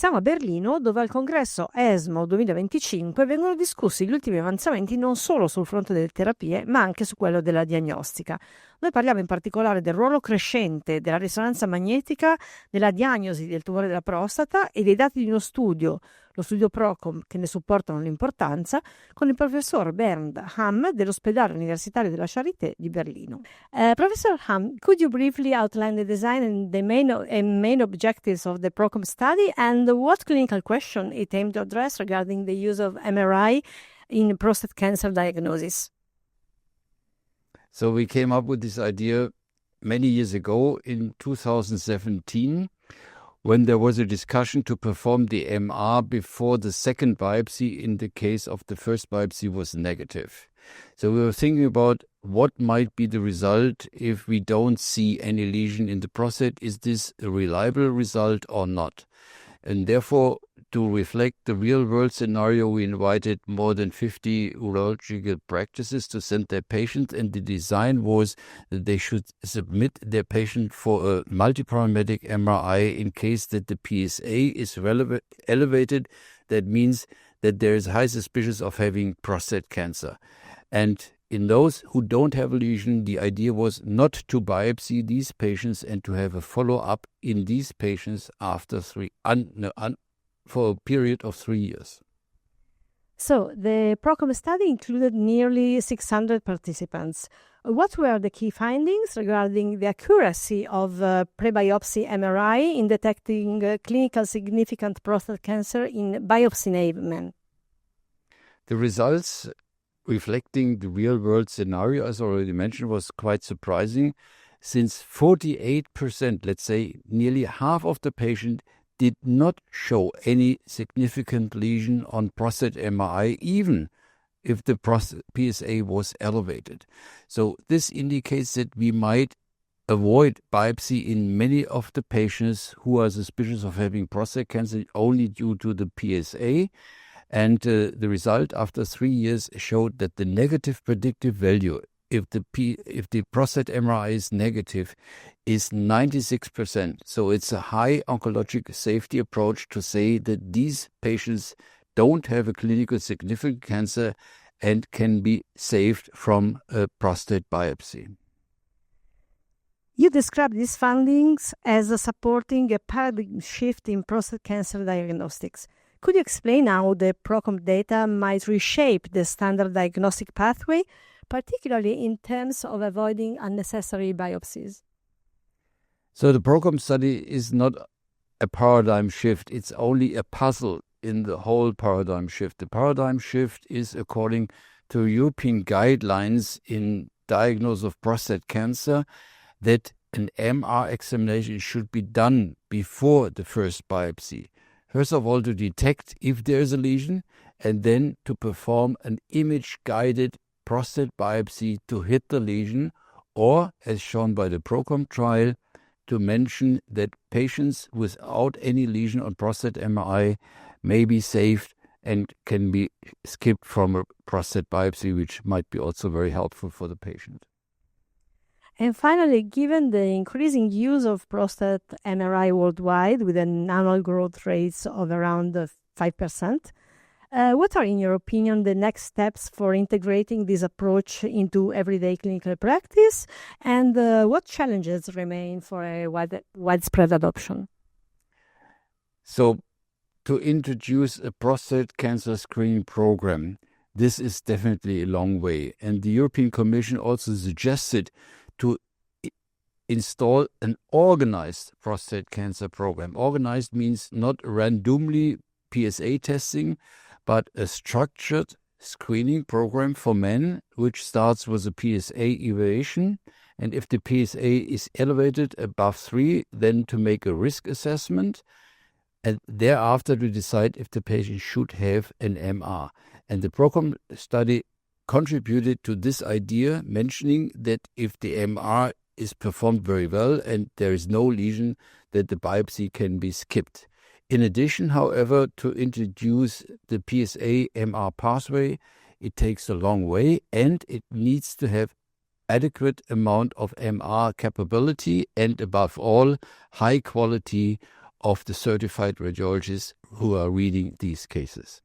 Siamo a Berlino, dove al congresso ESMO 2025 vengono discussi gli ultimi avanzamenti non solo sul fronte delle terapie, ma anche su quello della diagnostica. Noi parliamo in particolare del ruolo crescente della risonanza magnetica nella diagnosi del tumore della prostata e dei dati di uno studio, lo studio PROCOM, che ne supportano l'importanza, con il professor Bernd Hamm dell'ospedale universitario della Charité di Berlino. Professor Hamm, could you briefly outline the design and the main objectives of the PROCOM study and what clinical question it aimed to address regarding the use of MRI in prostate cancer diagnosis? So we came up with this idea many years ago in 2017 when there was a discussion to perform the MR before the second biopsy in the case of the first biopsy was negative. So we were thinking about what might be the result if we don't see any lesion in the prostate. Is this a reliable result or not? And therefore, to reflect the real-world scenario, we invited more than 50 urological practices to send their patients, and the design was that they should submit their patient for a multiparametric MRI in case that the PSA is elevated. That means that there is high suspicion of having prostate cancer. And in those who don't have a lesion, the idea was not to biopsy these patients and to have a follow-up in these patients after for a period of 3 years. So the PROCOM study included nearly 600 participants. What were the key findings regarding the accuracy of pre-biopsy MRI in detecting clinical significant prostate cancer in biopsy-naive men? The results reflecting the real-world scenario, as already mentioned, was quite surprising, since 48%, let's say nearly half of the patients, did not show any significant lesion on prostate MRI, even if the PSA was elevated. So this indicates that we might avoid biopsy in many of the patients who are suspicious of having prostate cancer only due to the PSA. And the result after 3 years showed that the negative predictive value, if the prostate MRI is negative, is 96%. So it's a high oncologic safety approach to say that these patients don't have a clinical significant cancer and can be saved from a prostate biopsy. You describe these findings as supporting a paradigm shift in prostate cancer diagnostics. Could you explain how the PROCOM data might reshape the standard diagnostic pathway, particularly in terms of avoiding unnecessary biopsies? So the PROCOM study is not a paradigm shift. It's only a puzzle in the whole paradigm shift. The paradigm shift is according to European guidelines in diagnosis of prostate cancer that an MR examination should be done before the first biopsy. First of all, to detect if there is a lesion, and then to perform an image-guided prostate biopsy to hit the lesion, or, as shown by the PROCOM trial, to mention that patients without any lesion on prostate MRI may be saved and can be skipped from a prostate biopsy, which might be also very helpful for the patient. And finally, given the increasing use of prostate MRI worldwide with an annual growth rates of around 5%, what are, in your opinion, the next steps for integrating this approach into everyday clinical practice, and what challenges remain for a widespread adoption? So, to introduce a prostate cancer screening program, this is definitely a long way. And the European Commission also suggested to install an organized prostate cancer program. Organized means not randomly PSA testing, but a structured screening program for men, which starts with a PSA evaluation. And if the PSA is elevated above 3, then to make a risk assessment. And thereafter to decide if the patient should have an MR. And the PROCOM study contributed to this idea, mentioning that if the MR is performed very well and there is no lesion, that the biopsy can be skipped. In addition, however, to introduce the PSA MR pathway, it takes a long way, and it needs to have adequate amount of MR capability and, above all, high quality of the certified radiologists who are reading these cases.